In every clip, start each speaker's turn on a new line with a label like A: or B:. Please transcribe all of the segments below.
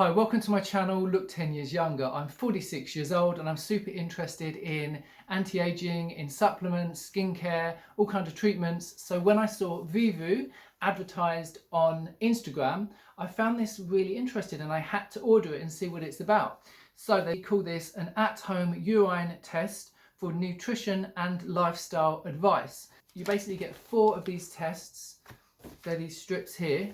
A: Hi, welcome to my channel, Look 10 Years Younger. I'm 46 years old and I'm super interested in anti-aging, in supplements, skincare, all kinds of treatments. So when I saw Vivoo advertised on Instagram, I found this really interesting and I had to order it and see what it's about. So they call this an at-home urine test for nutrition and lifestyle advice. You basically get 4 of these tests. They're these strips here.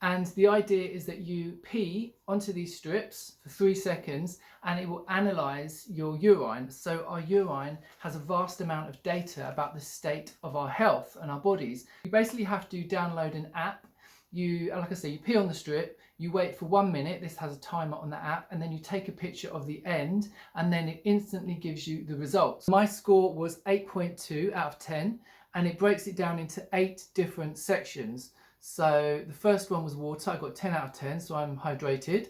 A: And the idea is that you pee onto these strips for 3 seconds and it will analyze your urine. So our urine has a vast amount of data about the state of our health and our bodies. You basically have to download an app. Like I say, you pee on the strip, you wait for 1 minute, this has a timer on the app, and then you take a picture of the end and then it instantly gives you the results. My score was 8.2 out of 10 and it breaks it down into 8 different sections. So the first one was water, I got 10 out of 10, so I'm hydrated.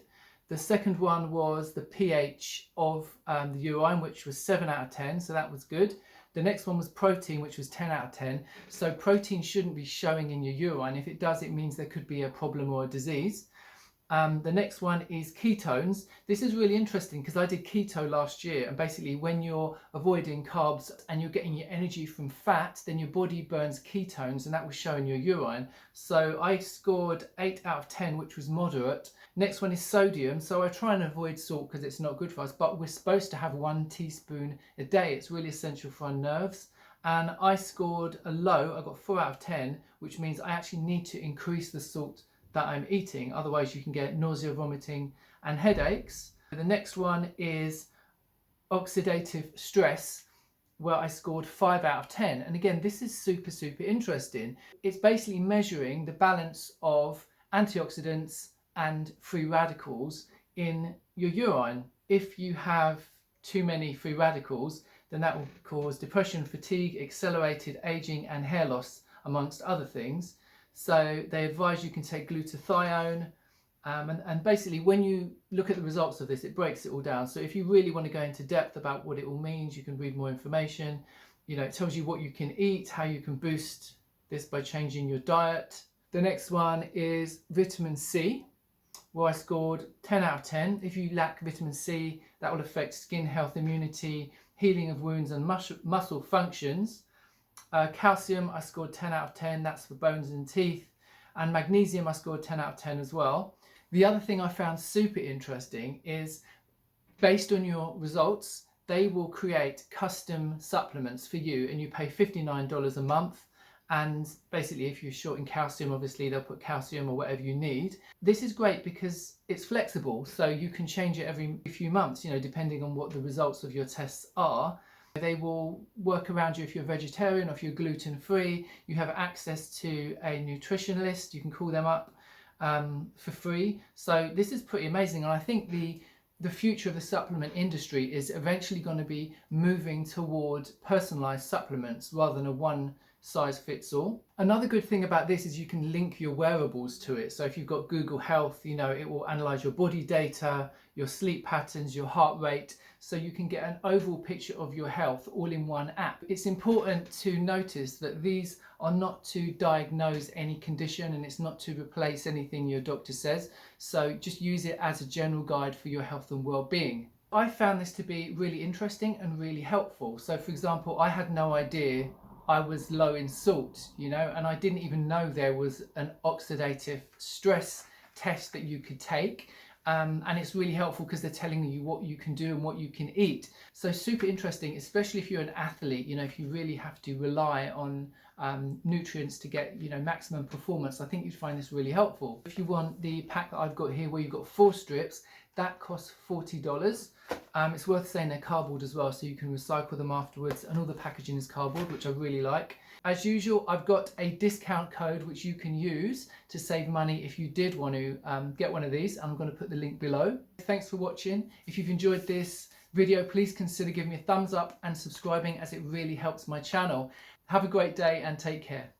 A: The second one was the pH of the urine, which was 7 out of 10, so that was good. The next one was protein, which was 10 out of 10. So protein shouldn't be showing in your urine. If it does, it means there could be a problem or a disease. The next one is ketones. This is really interesting because I did keto last year, and basically when you're avoiding carbs and you're getting your energy from fat, then your body burns ketones and that will show in your urine. So I scored 8 out of 10, which was moderate. Next one is sodium. So I try and avoid salt because it's not good for us, but we're supposed to have 1 teaspoon a day. It's really essential for our nerves. And I scored a low, I got 4 out of 10, which means I actually need to increase the salt that I'm eating, otherwise you can get nausea, vomiting and headaches. The next one is oxidative stress, where I scored 5 out of 10, and again this is super interesting. It's basically measuring the balance of antioxidants and free radicals in your urine. If you have too many free radicals, then that will cause depression, fatigue, accelerated aging and hair loss, amongst other things. So they advise you can take glutathione, and basically when you look at the results of this, it breaks it all down. So if you really want to go into depth about what it all means, you can read more information. It tells you what you can eat, how you can boost this by changing your diet. The next one is vitamin C, where I scored 10 out of 10. If you lack vitamin C, that will affect skin health, immunity, healing of wounds and muscle functions. Calcium, I scored 10 out of 10, that's for bones and teeth. And magnesium, I scored 10 out of 10 as well. The other thing I found super interesting is, based on your results, they will create custom supplements for you, and you pay $59 a month. And basically, if you're short in calcium, obviously they'll put calcium or whatever you need. This is great because it's flexible, so you can change it every few months, depending on what the results of your tests are. They will work around you if you're vegetarian or if you're gluten-free. You have access to a nutritionist. You can call them up for free. So this is pretty amazing. And I think the future of the supplement industry is eventually going to be moving toward personalized supplements rather than a one-size-fits-all. Another good thing about this is you can link your wearables to it. So if you've got Google Health, it will analyze your body data, your sleep patterns, your heart rate, so you can get an overall picture of your health all in one app. It's important to notice that these are not to diagnose any condition, and it's not to replace anything your doctor says. So just use it as a general guide for your health and well-being. I found this to be really interesting and really helpful. So for example, I had no idea I was low in salt, and I didn't even know there was an oxidative stress test that you could take. And it's really helpful because they're telling you what you can do and what you can eat. So super interesting, especially if you're an athlete, if you really have to rely on nutrients to get, maximum performance. I think you'd find this really helpful. If you want the pack that I've got here, where you've got 4 strips, that costs $40. It's worth saying they're cardboard as well, so you can recycle them afterwards, and all the packaging is cardboard, which I really like. As usual, I've got a discount code which you can use to save money if you did want to get one of these. I'm going to put the link below. Thanks for watching. If you've enjoyed this video, please consider giving me a thumbs up and subscribing, as it really helps my channel. Have a great day and take care.